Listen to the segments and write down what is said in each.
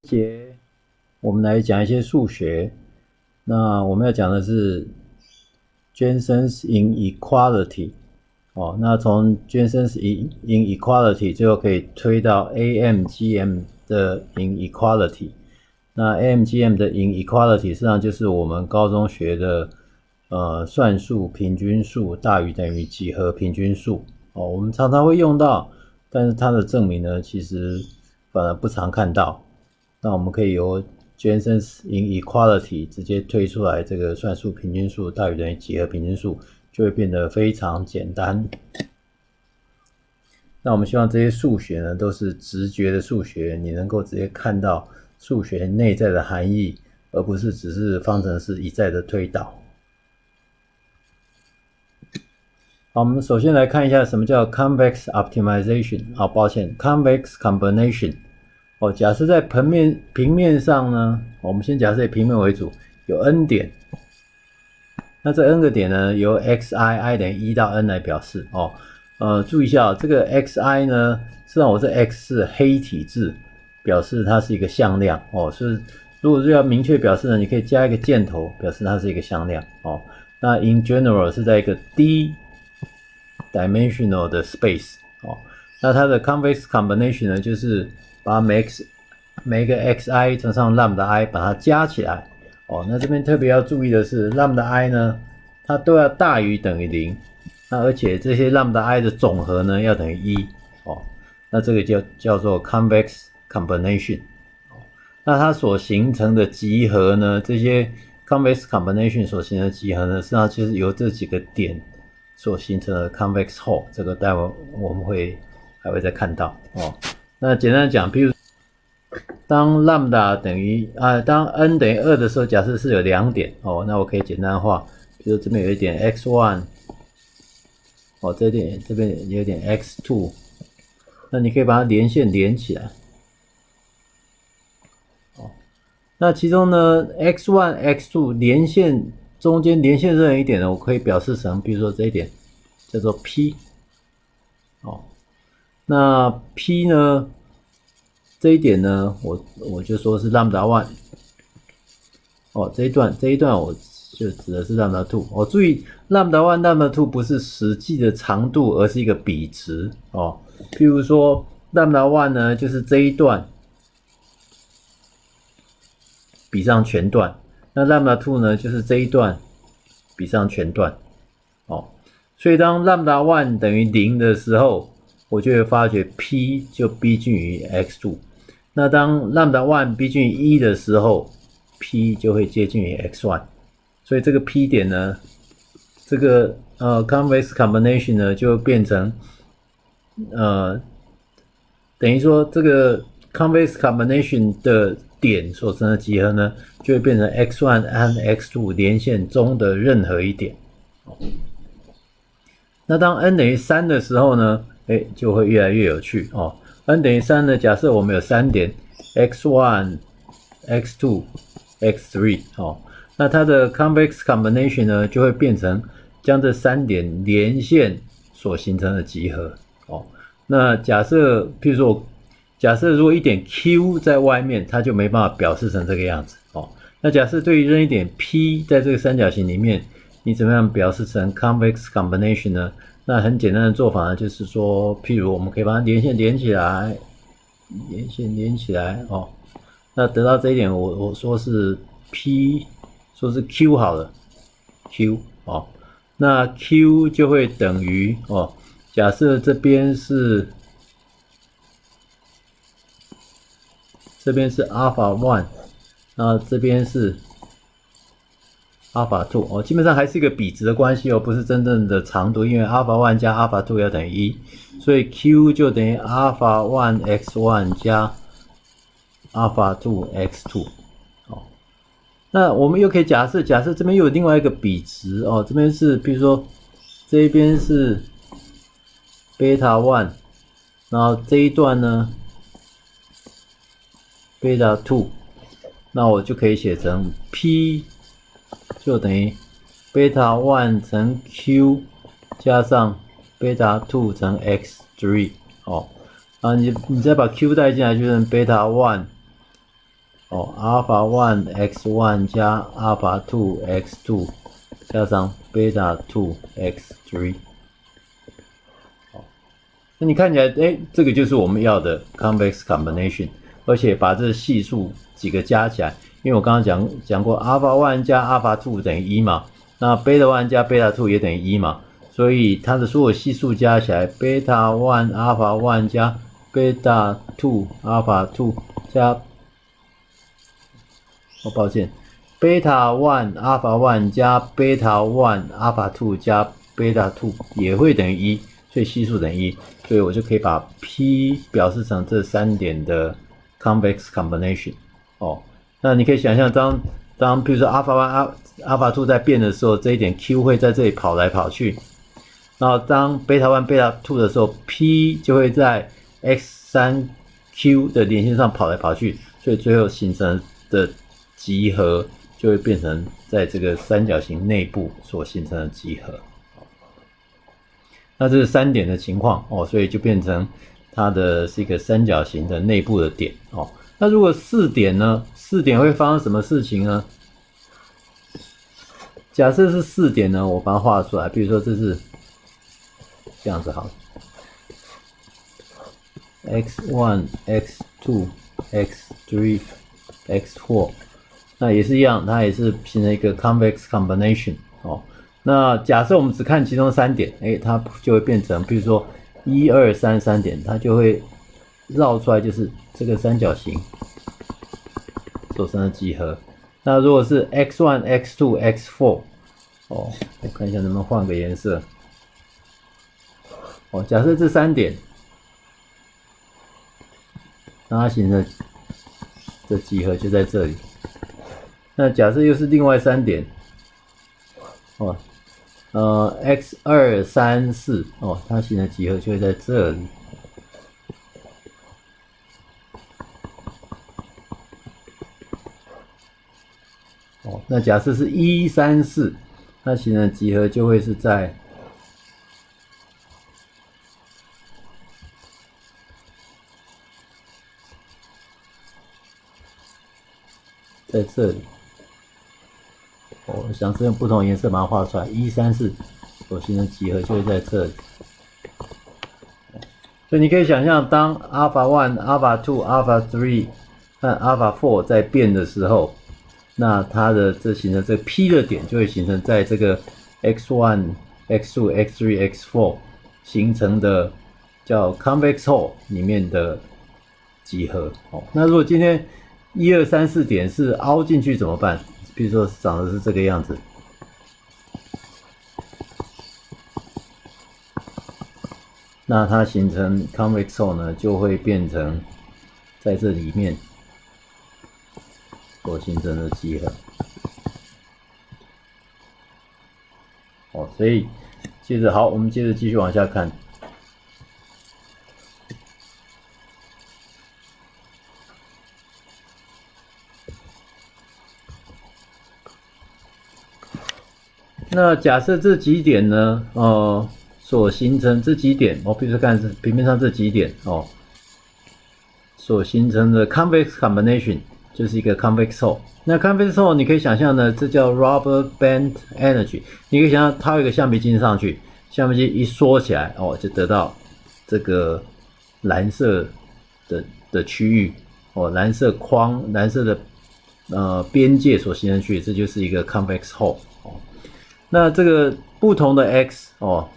节我们来讲一些数学。那我们要讲的是 Jensen's inequality 那从 Jensen's inequality 最后可以推到 AMGM 的 inequality。那 AMGM 的 inequality 实际上就是我们高中学的算术平均数大于等于几何平均数我们常常会用到，但是它的证明呢其实反而不常看到。那我们可以由 Jensen's inequality 直接推出来，这个算术平均数大于等于几何平均数就会变得非常简单。那我们希望这些数学呢都是直觉的数学，你能够直接看到数学内在的含义，而不是只是方程式一再的推导。好，我们首先来看一下什么叫 convex optimization。抱歉 convex combination。假设在平面上呢，我们先假设以平面为主，有 n 点，那这 n 个点呢由 xi 等于1到 n 来表示注意一下这个 xi 呢，实际上我这 x 是黑体字，表示它是一个向量所以如果是要明确表示呢，你可以加一个箭头，表示它是一个向量那 in general 是在一个 d dimensional 的 space那它的 convex combination 呢，就是把每个 xi 乘上 lambda i 把它加起来那这边特别要注意的是 lambda i 呢，它都要大于等于0，那而且这些 lambda i 的总和呢要等于1那这个叫做 convex combination那它所形成的集合呢，这些 convex combination 所形成的集合呢，实际上就是由这几个点所形成的 convex hull， 这个待会我们还会再看到那简单的讲，比如当 lambda 等于当 n 等于2的时候，假设是有2点那我可以简单化，比如这边有一点 x1 这边有点 x2， 那你可以把它连线连起来那其中呢 x1 x2 连线中间连线任何一点呢，我可以表示成比如说这一点叫做 p那 p 呢，这一点呢，我就说是 lambda 1这一段我就指的是 lambda 2注意 lambda 1 lambda 2不是实际的长度，而是一个比值譬如说 lambda 1呢就是这一段比上全段，那 lambda 2呢就是这一段比上全段所以当 lambda 1等于0的时候，我就会发觉 p 就逼近于 x2， 那当 lambda 1逼近于1的时候 p 就会接近于 x1， 所以这个 p 点呢，这个convex combination 呢就变成等于说这个 convex combination 的点所成的集合呢，就会变成 x1 和 x2 连线中的任何一点那当 n 等于3的时候呢就会越来越有趣n 等于3呢，假设我们有3点 x1 x2 x3 那它的 convex combination 呢就会变成将这3点连线所形成的集合那假设譬如说假设如果一点 q 在外面，它就没办法表示成这个样子那假设对于任意点 p 在这个三角形里面，你怎么样表示成 convex combination 呢？那很简单的做法呢，就是说譬如我们可以把它连线连起来那得到这一点我说是 p 说是 q 好了 q 那 q 就会等于假设这边是alpha 1， 那这边是 alpha 2基本上还是一个比值的关系不是真正的长度，因为 alpha 1加 alpha 2要等于1，所以 q 就等于 alpha 1 x1 加 alpha 2 x2那我们又可以假设这边又有另外一个比值这边是比如说这边是 beta 1， 然后这一段呢 beta 2， 那我就可以写成 p 就等于 beta 1乘 q 加上 beta 2乘 x3 你再把 q 带进来就变成 beta 1哦，alpha 1 x1 加 alpha 2 x2 加上 beta 2 x3。那你看起来，这个就是我们要的 convex combination， 而且把这系数几个加起来，因为我刚刚讲过 alpha 1加 alpha 2等于1嘛，那 beta 1加 beta 2也等于1嘛，所以它的所有系数加起来 beta 1 alpha 1加 beta 2 alpha 2加，抱歉 ，beta 1 alpha 1加 beta 1 alpha 2加 beta 2也会等于1，所以系数等于1。所以我就可以把 P 表示成这3点的 convex combination。哦，那你可以想象当比如说 alpha 1 alpha 2在变的时候，这一点 Q 会在这里跑来跑去。然后当 beta 1 beta 2的时候 ，P 就会在 x3Q 的连线上跑来跑去，所以最后形成的集合就会变成在这个三角形内部所形成的集合。那这是3点的情况哦，所以就变成它的是一个三角形的内部的点哦。那如果4点呢？4点会发生什么事情呢？假设是4点呢，我把它画出来，比如说这是这样子好了 ，x1、x2、x3、x4， 那也是一样，它也是形成一个 convex combination 哦。那假设我们只看其中3点，它就会变成，比如说1、2、3 3点，它就会绕出来，就是这个三角形所生的集合。那如果是 x1、x2、x4， 哦，我看一下能不能换个颜色。哦，假设这3点，那它形成的集合就在这里。那假设又是另外3点，哦。x2、3、4，哦，它形成集合就会在这里。哦，那假设是1、3、4，它形成集合就会是在这里。我想是用不同颜色把它画出来，1、3、4所形成集合就会在这里。所以你可以想象，当 alpha 1、alpha 2、alpha 3和 alpha 4在变的时候，那它的这形成这个 P 的点就会形成在这个 x1、x2、x3、x4 形成的叫 convex hull 里面的集合。哦，那如果今天1、2、3、4点是凹进去怎么办？比如说长得是这个样子，那它形成 convex hull 呢，就会变成在这里面所形成的集合。哦，所以接着好，我们接着继续往下看。那假设这几点呢，所形成这几点，比如说看平面上这几点哦，所形成的 convex combination 就是一个 convex hull。那 convex hull 你可以想象呢，这叫 rubber band energy。你可以想象套一个橡皮筋上去，橡皮筋一缩起来，哦，就得到这个蓝色的区域，哦，蓝色框、蓝色的边界所形成区域，这就是一个 convex hull。那这个不同的 x 哦，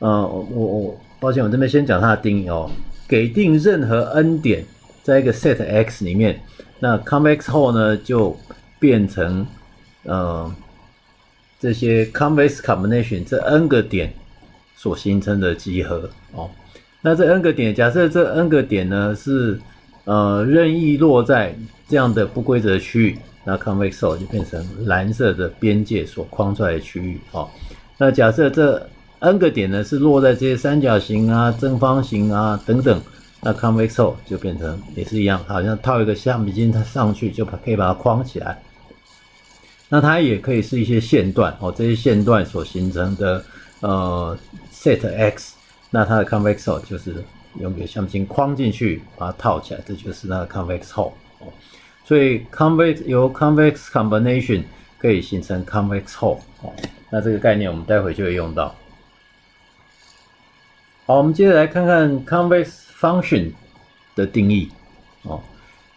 我抱歉，我这边先讲它的定义哦。给定任何 n 点在一个 set x 里面，那 convex hull 呢就变成这些 convex combination 这 n 个点所形成的集合哦。那这 n 个点，假设这 n 个点呢是任意落在这样的不规则区域。那 convex hull 就变成蓝色的边界所框出来的区域哦。那假设这 n 个点呢是落在这些三角形啊、正方形啊等等，那 convex hull 就变成也是一样，好像套一个橡皮筋它上去就可以把它框起来。那它也可以是一些线段哦，这些线段所形成的set x， 那它的 convex hull 就是用个橡皮筋框进去把它套起来，这就是那个 convex hull 哦。所以 由 convex combination 可以形成 convex hull 哦。那这个概念我们待会就会用到。好，我们接着来看看 convex function 的定义哦。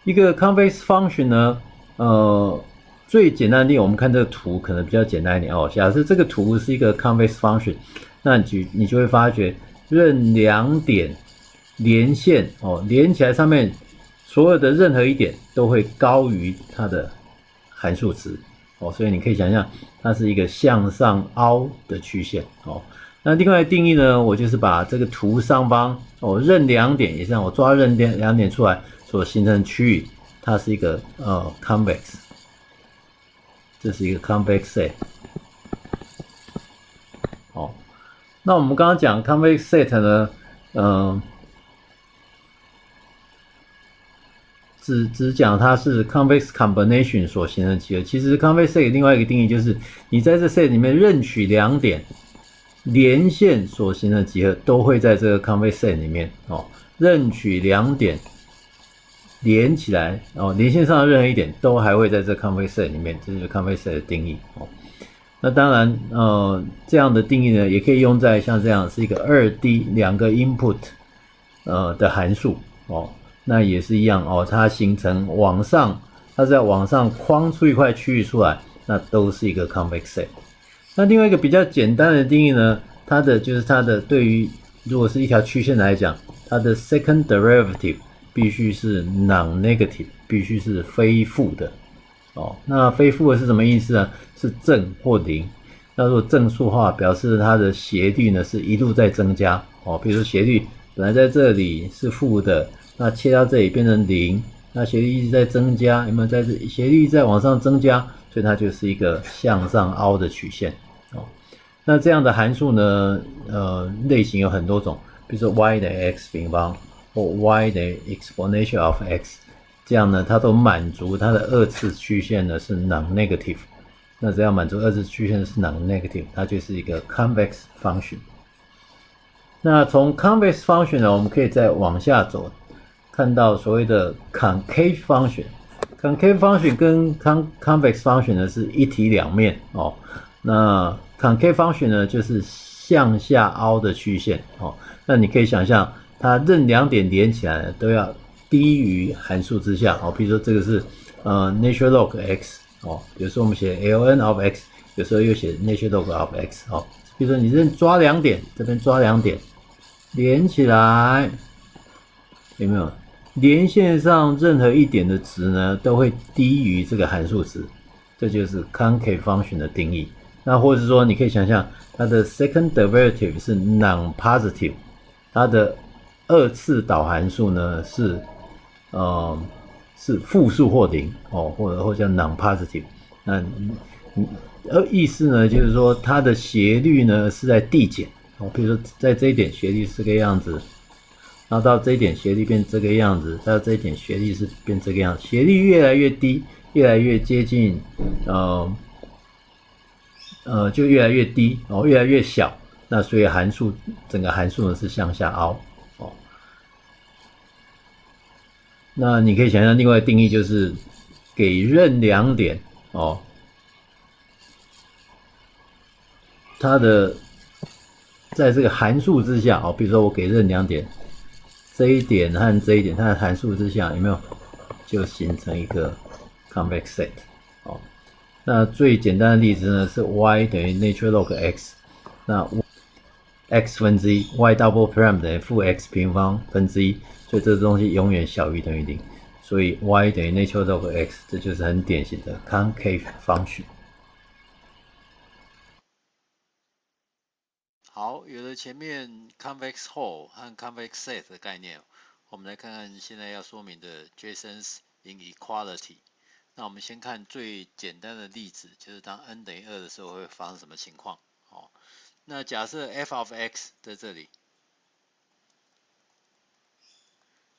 一个 convex function 呢，最简单的定义，我们看这个图可能比较简单一点哦。假设这个图是一个 convex function， 那你就会发觉，任两点连线哦，连起来上面所有的任何一点都会高于它的函数值哦，所以你可以想象它是一个向上凹的曲线哦。那另外定义呢，我就是把这个图上方哦任两点，也是让我抓任两点出来所形成的区域，它是一个convex， 这是一个 convex set。哦，那我们刚刚讲 convex set 呢，只讲它是 convex combination 所形成的集合。其实 convex set 另外一个定义就是，你在这 set 里面任取两点连线所形成的集合，都会在这个 convex set 里面哦。任取两点连起来哦，连线上的任何一点都还会在这 convex set 里面，这就是 convex set 的定义哦。那当然，这样的定义呢，也可以用在像这样是一个2D 两个 input 的函数哦。那也是一样哦，它形成往上，它在往上框出一块区域出来，那都是一个 convex set。那另外一个比较简单的定义呢，它的对于如果是一条曲线来讲，它的 second derivative 必须是 non-negative， 必须是非负的哦。那非负的是什么意思呢？是正或零。那如果正数的话，表示它的斜率呢是一路在增加哦。比如说斜率本来在这里是负的，那切到这里变成零，那斜率一直在增加，有没有在这斜率在往上增加？所以它就是一个向上凹的曲线哦。那这样的函数呢，类型有很多种，比如说 y 等于 x 平方或 y 等于 exponential of x， 这样呢，它都满足它的二次曲线呢是 non-negative。那只要满足二次曲线是 non-negative， 它就是一个 convex function。那从 convex function 呢，我们可以再往下走，看到所谓的 concave function。concave function 跟 convex function 呢是一体两面哦。那 concave function 呢就是向下凹的曲线哦。那你可以想象，它任两点连起来都要低于函数之下哦。比如说这个是natural log x 哦，有时候我们写 ln of x， 有时候又写 natural log of x 哦。比如说你抓两点，这边抓两点连起来，有没有？连线上任何一点的值呢，都会低于这个函数值，这就是 concave function 的定义。那或者说，你可以想象它的 second derivative 是 non-positive， 它的二次导函数呢是负数或零哦，或者叫 non-positive。那意思呢就是说它的斜率呢是在递减哦，比如说在这一点斜率是这个样子。然后到这一点斜率变这个样子，到这一点斜率是变这个样子，斜率越来越低，越来越接近，就越来越低哦，越来越小。那所以整个函数呢是向下凹哦。那你可以想象另外定义就是给任两点哦，它的在这个函数之下哦，比如说我给任两点。这一点和这一点，它的函数之下有没有就形成一个 convex set 哦？那最简单的例子呢是 y 等于 natural log x， 那 x 分之一 y double prime 等于负 x 平方分之一，所以这个东西永远小于等于零，所以 y 等于 natural log x， 这就是很典型的 concave function。好，有了前面 convex hull 和 convex set 的概念，我们来看看现在要说明的 Jason's inequality。那我们先看最简单的例子，就是当 n 等于2的时候会发生什么情况？哦，那假设 f of x 在这里，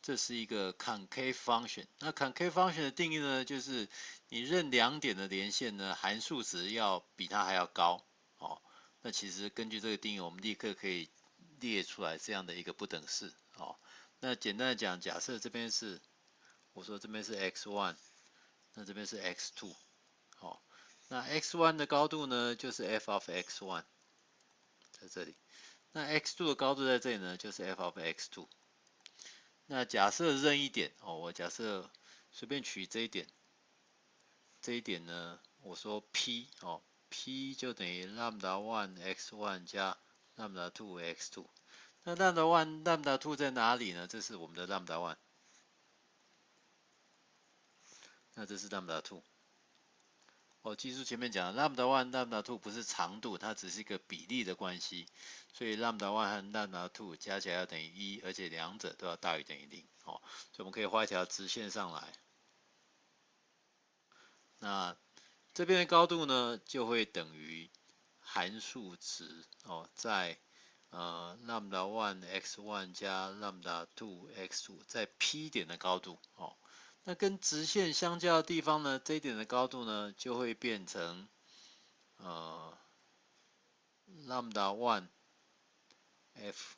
这是一个 concave function。那 concave function 的定义呢，就是你任两点的连线呢，函数值要比它还要高。哦。那其实根据这个定义，我们立刻可以列出来这样的一个不等式哦。那简单的讲，假设这边是我说这边是 x1，那这边是 x2， 好，那 x1 的高度呢就是 f of x1 在这里，那 x2 的高度在这里呢就是 f of x2。那假设任意点我假设随便取这一点，这一点呢，我说 P 就等于 lambda one x1 加 lambda two x2。那 lambda one、lambda two 在哪里呢？这是我们的 lambda one， 那这是 lambda two。技术前面讲 lambda one、lambda two 不是长度，它只是一个比例的关系，所以 lambda one 和 lambda two 加起来要等于1，而且两者都要大于等于0。所以我们可以画一条直线上来。那这边的高度呢，就会等于函数值在lambda one x1 加 lambda two x2 在 P 点的高度那跟直线相交的地方呢，这一点的高度呢就会变成lambda one f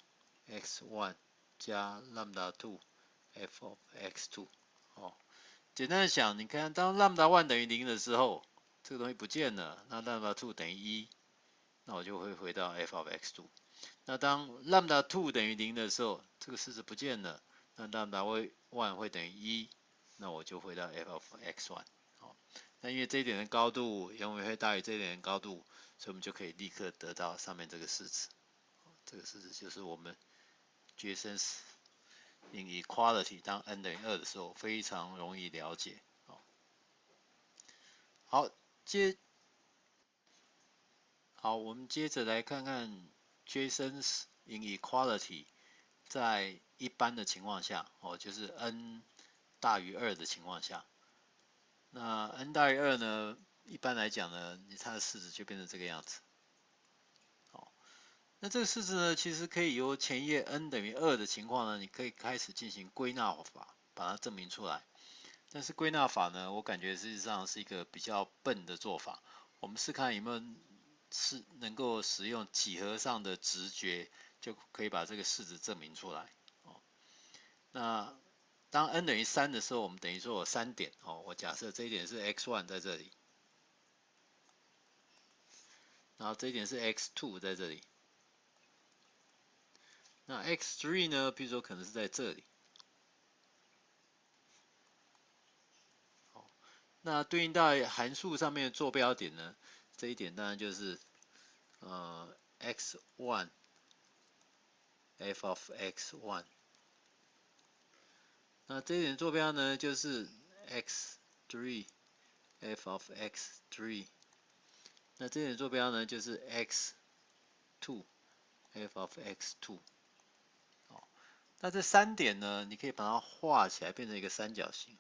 x1 加 lambda two f of x2 简单的想，你看当 lambda one 等于0的时候，这个东西不见了，那 lambda two 等于1，那我就会回到 f of x2。那当 lambda two 等于0的时候，这个式子不见了，那 lambda one 会等于1，那我就回到 f of x1。那因为这一点的高度永远会大于这一点的高度，所以我们就可以立刻得到上面这个式子。这个式子就是我们 Jason's inequality 当 n 等于2的时候非常容易了解。好，我们接着来看看 Jason's inequality 在一般的情况下就是 n 大于2的情况下。那 n 大于2呢，一般来讲呢，它的式子就变成这个样子。那这个式子呢，其实可以由前页 n 等于2的情况呢，你可以开始进行归纳法，把它证明出来。但是归纳法呢，我感觉实际上是一个比较笨的做法。我们试看有没有能够使用几何上的直觉，就可以把这个式子证明出来。那当 n 等于3的时候，我们等于说有3点我假设这一点是 x1 在这里，然后这一点是 x2 在这里。那 x3 呢，比如说可能是在这里。那对应到函数上面的坐标点呢，这一点当然就是x1 f of x1。那这一点坐标呢，就是 x3 f of x3。那这一点坐标呢，就是 x2 f of x2。那这3点呢，你可以把它画起来变成一个三角形。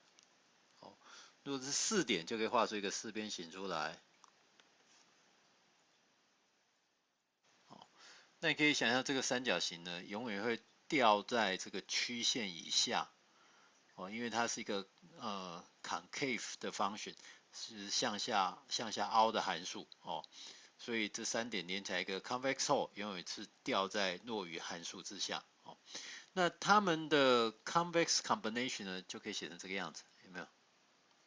如果是4点，就可以画出一个四边形出来。那你可以想象这个三角形呢，永远会掉在这个曲线以下因为它是一个concave 的 function， 是向下凹的函数所以这3点连起来一个 convex hull 永远是掉在落于函数之下那它们的 convex combination 呢，就可以写成这个样子，有没有？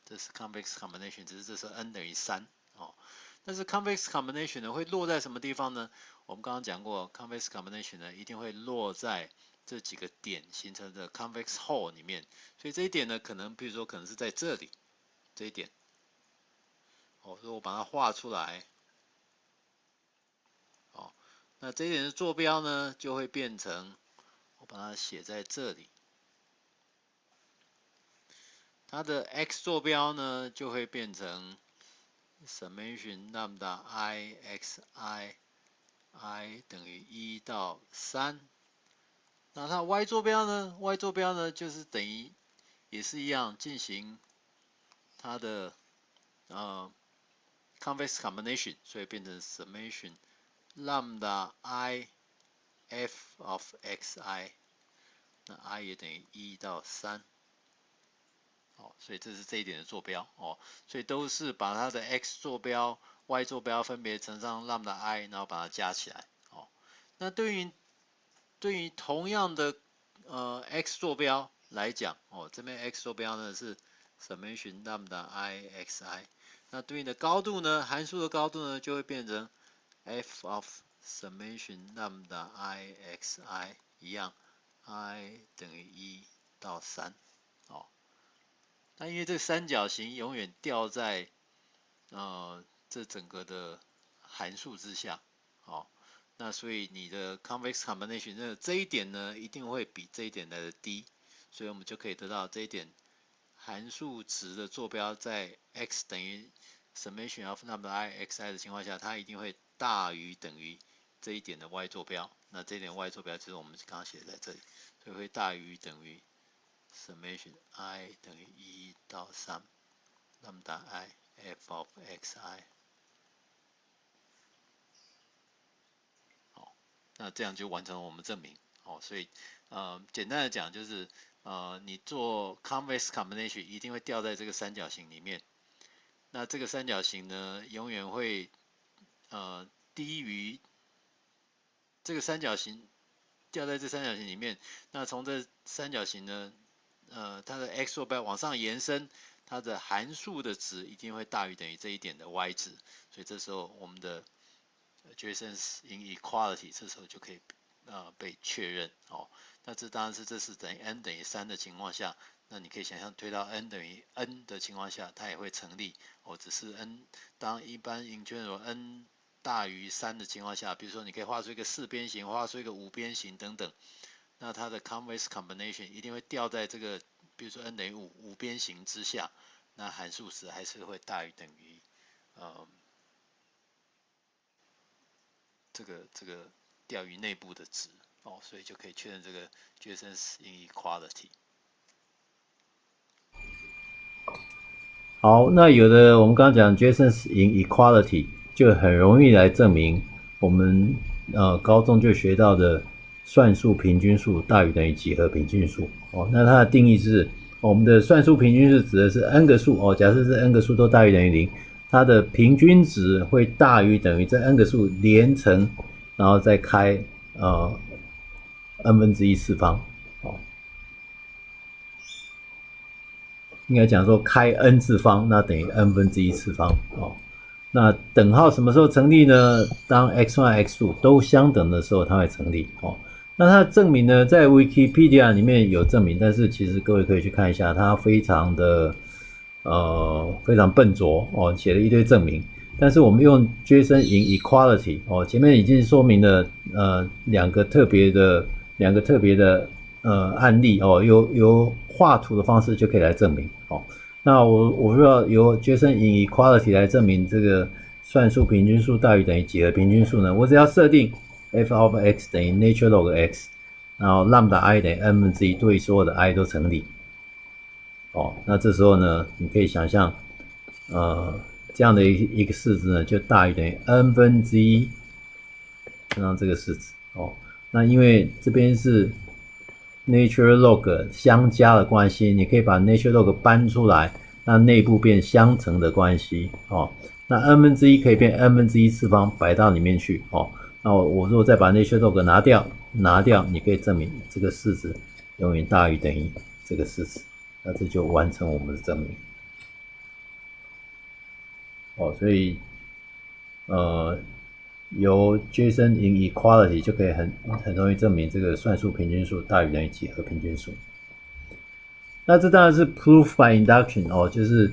这是 convex combination， 只是这是 n 等于3但是 convex combination 呢会落在什么地方呢？我们刚刚讲过 convex combination 呢一定会落在这几个点形成的 convex hull 里面，所以这一点呢可能比如说可能是在这里这一点所以我把它画出来那这一点的坐标呢就会变成我把它写在这里。它的 x 坐标呢就会变成 summation lambda I xi i 等于1到3。那它 y 坐标呢 ？y 坐标呢就是等于也是一样进行它的convex combination， 所以变成 summation lambda I f of xi， 那 i 也等于1到3。所以这是这一点的坐标所以都是把它的 x 坐标、y 坐标分别乘上 lambda I， 然后把它加起来那对于同样的x 坐标来讲这边 x 坐标呢是 summation lambda I xi。那对应的高度呢，函数的高度呢就会变成 f of summation lambda I xi 一样 ，i 等于1到3。哦，那因为这个三角形永远掉在这整个的函数之下，好，那所以你的 convex combination 这一点呢，一定会比这一点来的低，所以我们就可以得到这一点函数值的坐标在 x 等于 summation of lambda I xi 的情况下，它一定会大于等于这一点的 y 坐标。那这一点 y 坐标就是我们刚刚写在这里，所以会大于等于 summation I 等于1到3 lambda I f of xi。好，那这样就完成了我们证明。好，所以简单的讲就是你做 convex combination 一定会掉在这个三角形里面。那这个三角形呢，永远会低于这个三角形掉在这三角形里面。那从这三角形呢，它的 x 坐标往上延伸，它的函数的值一定会大于等于这一点的 y 值。所以这时候我们的 Jason's inequality 这时候就可以被确认。哦，那这当然是这是等于 n 等于3的情况下。那你可以想象推到 n 等于 n 的情况下，它也会成立。哦，只是 n 当一般 in general n 大于3的情况下，比如说你可以画出一个4边形，画出一个5边形等等，那它的 convex combination 一定会掉在这个，比如说 n 等于5边形之下，那函数值还是会大于等于这个掉于内部的值。哦，所以就可以确认这个 Jason's inequality。好，那有的我们刚刚讲 Jason's inequality 就很容易来证明我们高中就学到的算术平均数大于等于几何平均数。哦，那它的定义是我们的算术平均数指的是 n 个数。哦，假设是 n 个数都大于等于0，它的平均值会大于等于这 n 个数连乘，然后再开n 分之1次方。哦，应该讲说开 n 次方，那等于 n 分之1次方。哦，那等号什么时候成立呢？当 x1、x2 都相等的时候，它会成立。哦，那它的证明呢，在 Wikipedia 里面有证明，但是其实各位可以去看一下，它非常笨拙。哦，写了一堆证明。但是我们用 Jason's inequality。哦，前面已经说明了两个特别的案例。哦，由画图的方式就可以来证明。哦，那我如果由 Jason's inequality 来证明这个算术平均数大于等于几何平均数呢？我只要设定 f of x 等于 natural log x， 然后 lambda I 等于 n 分之1，对所有的 i 都成立。哦，那这时候呢，你可以想象这样的一个式子呢，就大于等于 n 分之1乘上这个式子。哦，那因为这边是 natural log 相加的关系，你可以把 natural log 搬出来，那内部变相乘的关系。哦，那 n 分之1可以变 n 分之1次方摆到里面去。哦，那我如果再把 natural log 拿掉，你可以证明这个式子永远大于等于这个式子。那这就完成我们的证明。哦，所以由 Jason's inequality 就可以很容易证明这个算术平均数大于等于几何平均数。那这当然是 proof by induction。哦，就是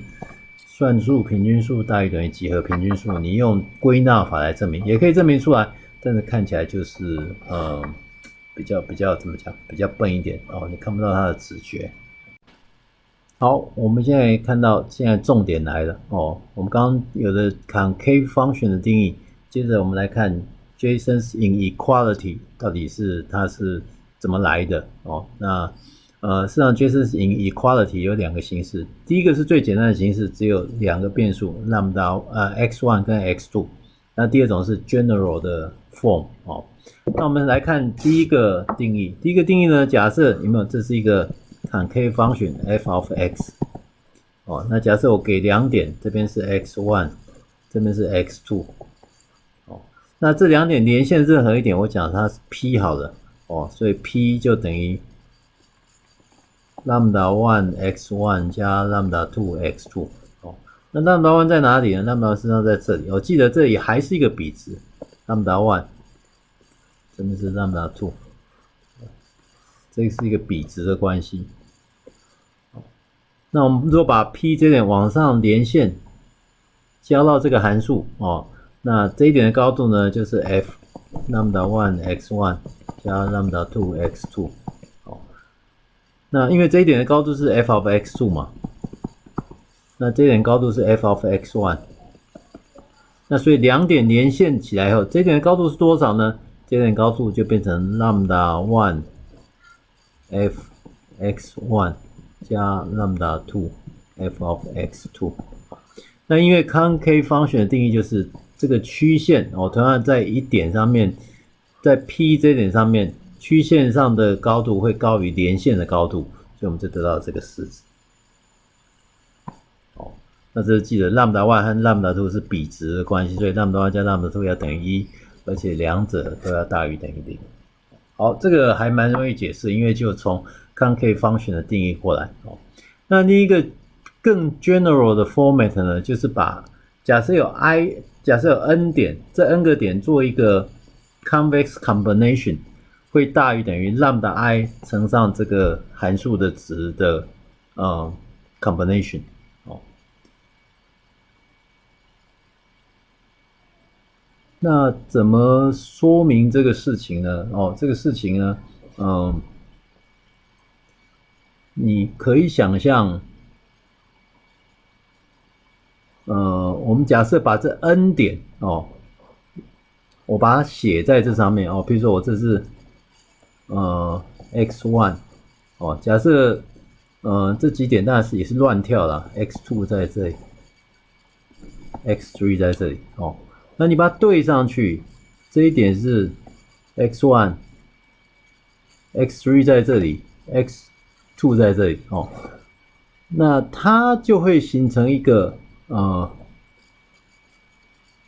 算术平均数大于等于几何平均数，你用归纳法来证明也可以证明出来，但是看起来就是比较怎么讲，比较笨一点。哦，你看不到它的直觉。好，我们现在看到现在重点来了。哦，我们刚刚有的concave function 的定义，接着我们来看 Jason's inequality 到底它是怎么来的。哦，那事实上 Jason's inequality 有两个形式，第一个是最简单的形式，只有两个变数 lambda x1 跟 x2。那第二种是 general 的 form。哦，那我们来看第一个定义。第一个定义呢，假设有没有这是一个concave function f of x。哦，那假设我给两点，这边是 x1， 这边是 x2。哦，那这两点连线任何一点，我讲它是 P 好了。哦，所以 P 就等于 lambda 1 x1 加 lambda 2 x2 哦。那 lambda 1在哪里呢 ？lambda 实际上在这里。我记得这里还是一个比值 lambda 1，这边是 lambda 2，这是一个比值的关系。那我们如果把 p 这点往上连线，加到这个函数哦，那这一点的高度呢，就是 f lambda 1 x1 加 lambda 2 x2 哦。那因为这一点的高度是 f of x2 嘛，那这一点高度是 f of x1， 那所以两点连线起来后，这一点的高度是多少呢？这一点高度就变成 lambda 1 f x1 加 lambda 2 f of x2。那因为 concave function 的定义就是这个曲线哦，同样在一点上面，在 P 这一点上面，曲线上的高度会高于连线的高度，所以我们就得到这个式子。哦，那这是记得 lambda 1和 lambda 2是比值的关系，所以 lambda 1加 lambda 2要等于1，而且两者都要大于等于0。好，这个还蛮容易解释，因为就从 concave function 的定义过来。哦，那另一个更 general 的 format 呢，就是把假设有 n 点，这 n 个点做一个 convex combination， 会大于等于 lambda i 乘上这个函数的值的combination。哦，那怎么说明这个事情呢？哦，这个事情呢，你可以想象。我们假设把这 n 点哦，我把它写在这上面哦，比如说我这是x1 哦，假设这几点当然是也是乱跳啦 x2 在这里 ，x3 在这里哦，那你把它对上去，这一点是 x1 x3 在这里 x2 在这里哦，那它就会形成一个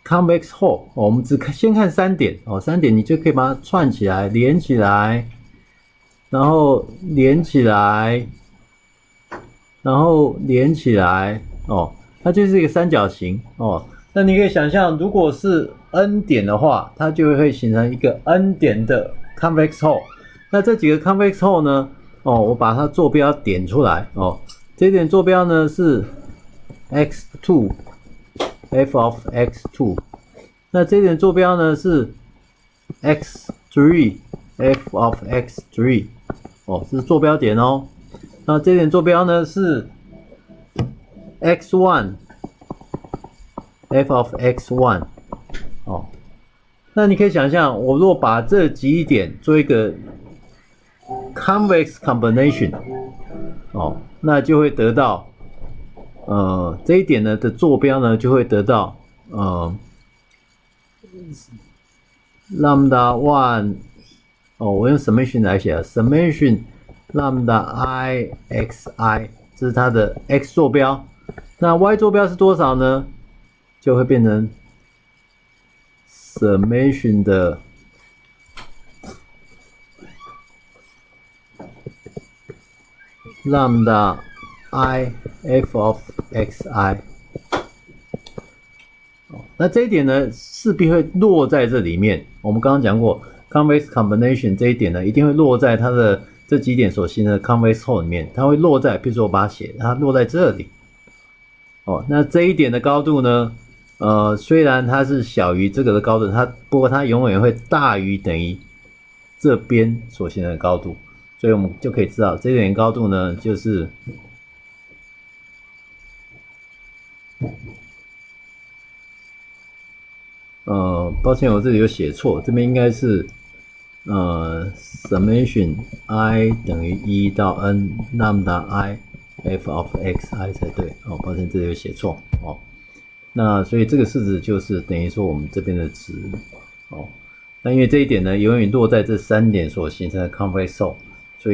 convex hole，我们先看3点哦，3点你就可以把它串起来、连起来，然后连起来，然后连起来哦，它就是一个三角形哦。那你可以想象，如果是 n 点的话，它就会形成一个 n 点的 convex hole。那这几个 convex hole 呢？哦，我把它坐标点出来哦。这一点坐标呢是 x2 f of x2， 那这一点坐标呢是 x3 f of x3， 哦，这是坐标点哦。那这一点坐标呢是 x1 f of x1， 哦，那你可以想象，我如果把这几点做一个 convex combination， 哦，那就会得到这一点呢的坐标呢就会得到lambda 1哦，我用 summation 来写 summation lambda I xi， 这是它的 x 坐标。那 y 坐标是多少呢？就会变成 summation 的lambda I f of xi。那这一点呢，势必会落在这里面。我们刚刚讲过 convex combination 这一点呢，一定会落在它的这几点所形成的 convex hole 里面。它会落在，比如说我把它写，它落在这里。哦，那这一点的高度呢，虽然它是小于这个的高度，不过它永远会大于等于这边所形成的高度。所以我们就可以知道，这一点高度呢，就是抱歉，我这里有写错，这边应该是summation i 等于1到 n lambda i f of xi 才对哦，抱歉，这里有写错哦。那所以这个式子就是等于说我们这边的值哦。那因为这一点呢，永远落在这3点所形成的 convex hole， 所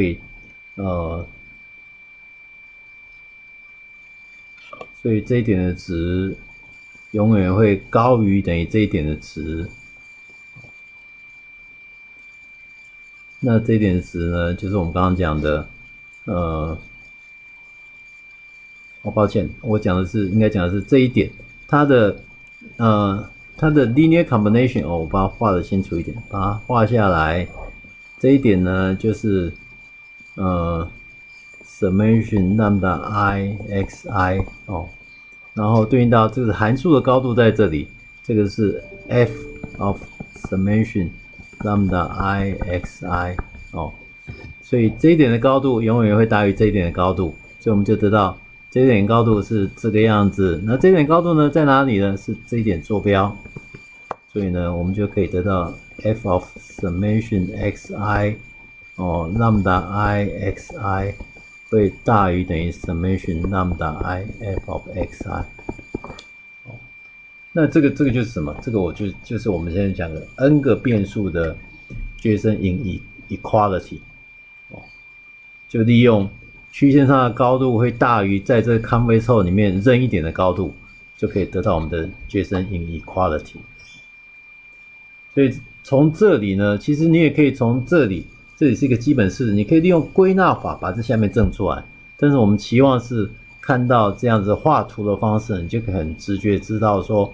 以这一点的值永远会高于等于这一点的值。那这一点的值呢，就是我们刚刚讲的抱歉，应该讲的是这一点，它的 linear combination 我把它画的清楚一点，把它画下来。这一点呢，就是summation lambda I xi 然后对应到这个函数的高度在这里，这个是 f of summation lambda I xi 所以这一点的高度永远会大于这一点的高度，所以我们就得到这一点高度是这个样子。那这一点高度呢在哪里呢？是这一点坐标，所以呢我们就可以得到 f of summation xi lambda I xi 会大于等于 summation lambda I f of xi。那这个就是什么？这个就是我们现在讲的 n 个变数的 Jason inequality。就利用曲线上的高度会大于在这个 convex hole 里面任一点的高度，就可以得到我们的 Jason inequality。所以从这里呢，其实你也可以从这里是一个基本式，你可以利用归纳法把这下面证出来。但是我们期望是看到这样子画图的方式，你就可以很直觉知道说，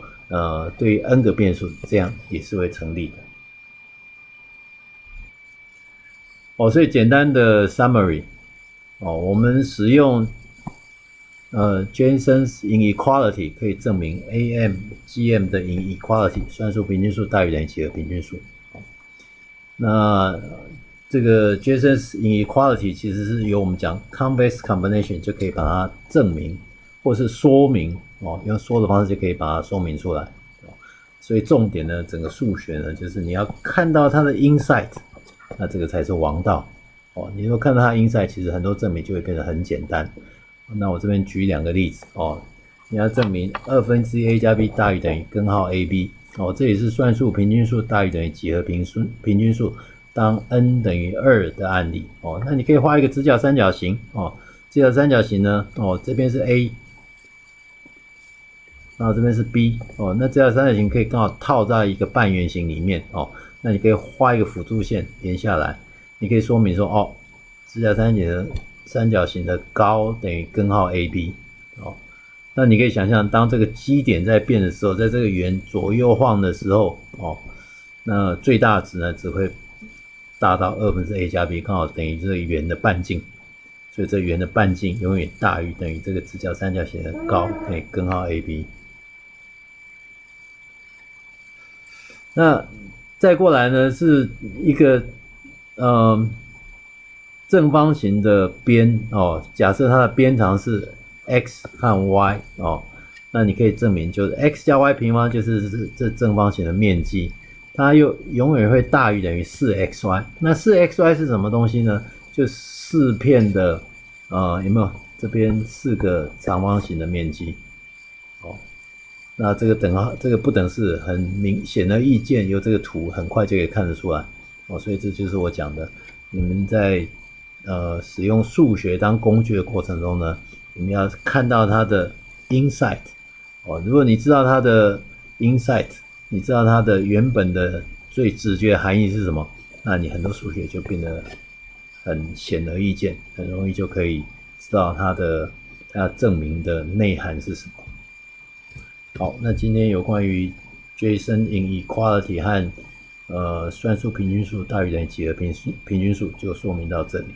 对于 n 个变数，这样也是会成立的。所以简单的 summary， 我们使用Jason's inequality 可以证明 AM、GM 的 inequality 算术平均数大于等于几何平均数。那这个 Jason's inequality 其实是由我们讲 convex combination 就可以把它证明或是说明用说的方式就可以把它说明出来。所以重点呢，整个数学呢，就是你要看到它的 insight。那这个才是王道你如果看到它 insight， 其实很多证明就会变得很简单。那我这边举两个例子你要证明1/2 a 加 b 大于等于根号 ab 这也是算术平均数大于等于几何平均数当 n 等于2的案例那你可以画一个直角三角形直角三角形呢这边是 a， 然后这边是 b 那直角三角形可以刚好套在一个半圆形里面那你可以画一个辅助线连下来，你可以说明说直角三角形的高等于根号 AB 那你可以想象，当这个基点在变的时候，在这个圆左右晃的时候那最大值呢只会大到2/4 a 加 b， 刚好等于这个圆的半径，所以这圆的半径永远大于等于这个直角三角形的高等于根号 AB。那再过来呢，是一个正方形的边假设它的边长是 x 和 y 那你可以证明就是 x 加 y 平方就是这正方形的面积，它又永远会大于等于 4xy。那 4xy 是什么东西呢？就4片的有没有这边4个长方形的面积那这个不等式很显而易见，由这个图很快就可以看得出来所以这就是我讲的，你们在使用数学当工具的过程中呢，你们要看到它的 insight如果你知道它的 insight， 你知道它的原本的最直觉的含义是什么，那你很多数学就变得很显而易见，很容易就可以知道它证明的内涵是什么。好，那今天有关于 Jason inequality 和算术平均数大于等于几何平均数就说明到这里。